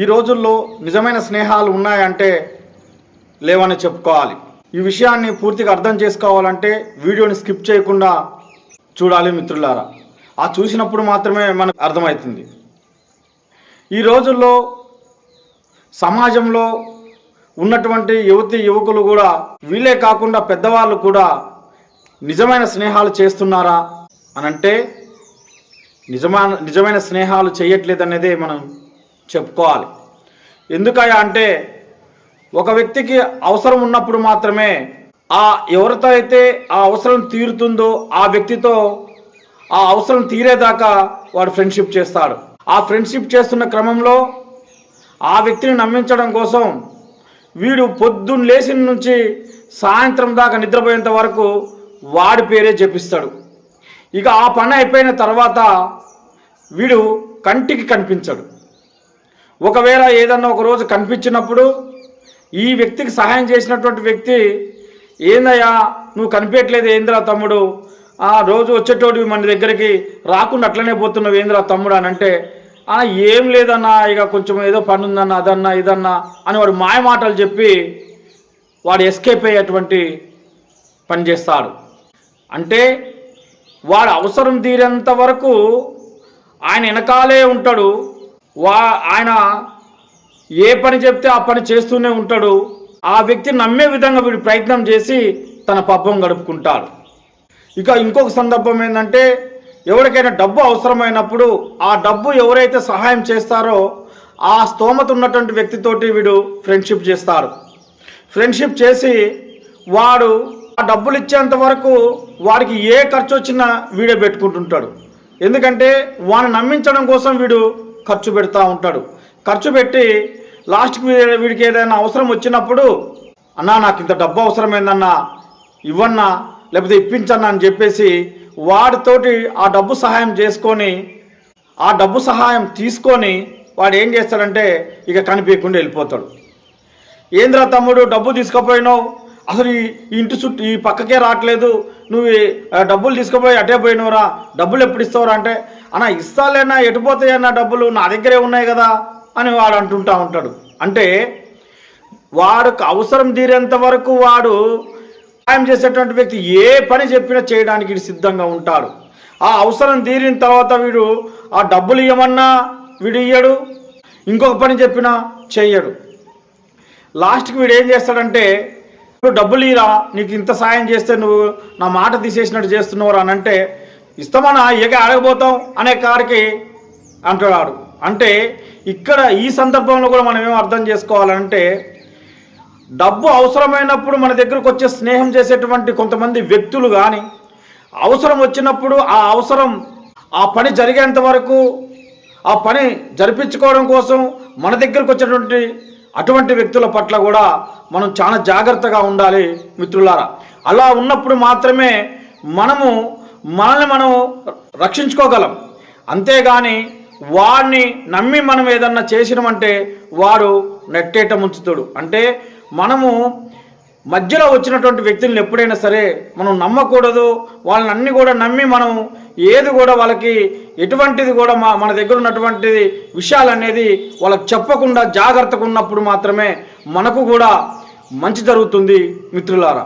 ఈ రోజుల్లో నిజమైన స్నేహాలు ఉన్నాయంటే లేవని చెప్పుకోవాలి. ఈ విషయాన్ని పూర్తిగా అర్థం చేసుకోవాలంటే వీడియోని స్కిప్ చేయకుండా చూడాలి మిత్రులారా. ఆ చూసినప్పుడు మాత్రమే మనకు అర్థమవుతుంది. ఈ రోజుల్లో సమాజంలో ఉన్నటువంటి యువకులు కూడా వీళ్ళే కాకుండా పెద్దవాళ్ళు కూడా నిజమైన స్నేహాలు చేస్తున్నారా అని అంటే నిజమైన స్నేహాలు చేయట్లేదనేదే మనం చెప్పుకోవాలి. ఎందుకయ్యా అంటే ఒక వ్యక్తికి అవసరం ఉన్నప్పుడు మాత్రమే ఎవరితో అయితే ఆ అవసరం తీరుతుందో ఆ వ్యక్తితో ఆ అవసరం తీరేదాకా వాడు ఫ్రెండ్షిప్ చేస్తాడు. ఆ ఫ్రెండ్షిప్ చేస్తున్న క్రమంలో ఆ వ్యక్తిని నమ్మించడం కోసం వీడు పొద్దున్న లేచిన నుంచి సాయంత్రం దాకా నిద్రపోయేంత వరకు వాడి పేరే జపిస్తాడు. ఇక ఆ పని అయిపోయిన తర్వాత వీడు కంటికి కనిపించడు. ఒకవేళ ఏదన్నా ఒకరోజు కనిపించినప్పుడు ఈ వ్యక్తికి సహాయం చేసినటువంటి వ్యక్తి, ఏందయ్యా నువ్వు కనిపించట్లేదు ఏంద్రా తమ్ముడు, రోజు వచ్చేటోడు మన దగ్గరికి రాకుండా అట్లనే పోతున్నావు ఏంద్రా తమ్ముడు అని అంటే, ఏం లేదన్నా ఇక కొంచెం ఏదో పని ఉందన్నా అదన్నా ఇదన్నా అని వాడు మాయ మాటలు చెప్పి వాడు ఎస్కేప్ అయ్యేటువంటి పని చేస్తాడు. అంటే వాడు అవసరం తీరేంత వరకు ఆయన వెనకాలే ఉంటాడు. ఆయన ఏ పని చెప్తే ఆ పని చేస్తూనే ఉంటాడు. ఆ వ్యక్తిని నమ్మే విధంగా వీడు ప్రయత్నం చేసి తన పబ్బం గడుపుకుంటాడు. ఇక ఇంకొక సందర్భం ఏంటంటే, ఎవరికైనా డబ్బు అవసరమైనప్పుడు ఆ డబ్బు ఎవరైతే సహాయం చేస్తారో ఆ స్తోమత ఉన్నటువంటి వ్యక్తితోటి వీడు ఫ్రెండ్షిప్ చేస్తాడు. ఫ్రెండ్షిప్ చేసి వాడు ఆ డబ్బులు ఇచ్చేంత వరకు వాడికి ఏ ఖర్చు వచ్చినా వీడే పెట్టుకుంటుంటాడు. ఎందుకంటే వాడిని నమ్మించడం కోసం వీడు ఖర్చు పెడతా ఉంటాడు. ఖర్చు పెట్టి లాస్ట్కి వీడికి ఏదైనా అవసరం వచ్చినప్పుడు, అన్నా నాకు ఇంత డబ్బు అవసరమైందన్నా ఇవ్వన్నా లేకపోతే ఇప్పించన్నా అని చెప్పేసి వాడితోటి ఆ డబ్బు సహాయం చేసుకొని ఆ డబ్బు సహాయం తీసుకొని వాడు ఏం చేస్తాడంటే ఇక కనిపించకుండా వెళ్ళిపోతాడు. ఏంద్రా తమ్ముడు డబ్బు తీసుకుపోయినావు, అసలు ఈ ఇంటి చుట్టూ ఈ పక్కకే రావట్లేదు, నువ్వు డబ్బులు తీసుకుపోయి అటే పోయినవురా, డబ్బులు ఎప్పుడు ఇస్తావురా అంటే, అన్నా ఇస్తాలేనా ఎటుపోతాయన్నా డబ్బులు నా దగ్గరే ఉన్నాయి కదా అని వాడు అంటుంటా ఉంటాడు. అంటే వాడికి అవసరం తీరేంత వరకు వాడు సాయం చేసేటువంటి వ్యక్తి ఏ పని చెప్పినా చేయడానికి వీడు సిద్ధంగా ఉంటాడు. ఆ అవసరం తీరిన తర్వాత వీడు ఆ డబ్బులు ఇవ్వమన్నా వీడు ఇయ్యడు, ఇంకొక పని చెప్పినా చెయ్యడు. లాస్ట్కి వీడు ఏం చేస్తాడంటే, ఇప్పుడు డబ్బులు ఇరా, నీకు ఇంత సాయం చేస్తే నువ్వు నా మాట తీసేసినట్టు చేస్తున్నావు అని అంటే, ఇస్తామన్నా ఇక అడగబోతాం అనే కాడికి అంటున్నాడు. అంటే ఇక్కడ ఈ సందర్భంలో కూడా మనం ఏం అర్థం చేసుకోవాలంటే, డబ్బు అవసరమైనప్పుడు మన దగ్గరకు వచ్చే స్నేహం చేసేటువంటి కొంతమంది వ్యక్తులు కానీ అవసరం వచ్చినప్పుడు ఆ పని జరిగేంత వరకు ఆ పని జరిపించుకోవడం కోసం మన దగ్గరకు వచ్చేటువంటి అటువంటి వ్యక్తుల పట్ల కూడా మనం చాలా జాగ్రత్తగా ఉండాలి మిత్రులారా. అలా ఉన్నప్పుడు మాత్రమే మనల్ని మనం రక్షించుకోగలం. అంతేగాని వాడిని నమ్మి మనం ఏదన్నా చేసినామంటే వాడు నెట్టేట ముంచుతాడు. అంటే మనము మధ్యలో వచ్చినటువంటి వ్యక్తులను ఎప్పుడైనా సరే మనం నమ్మకూడదు. వాళ్ళని అన్ని కూడా నమ్మి మనం ఏది కూడా వాళ్ళకి ఎటువంటిది కూడా మన దగ్గర ఉన్నటువంటి విషయాలు అనేది వాళ్ళకి చెప్పకుండా జాగ్రత్తగా ఉన్నప్పుడు మాత్రమే మనకు కూడా మంచి జరుగుతుంది మిత్రులారా.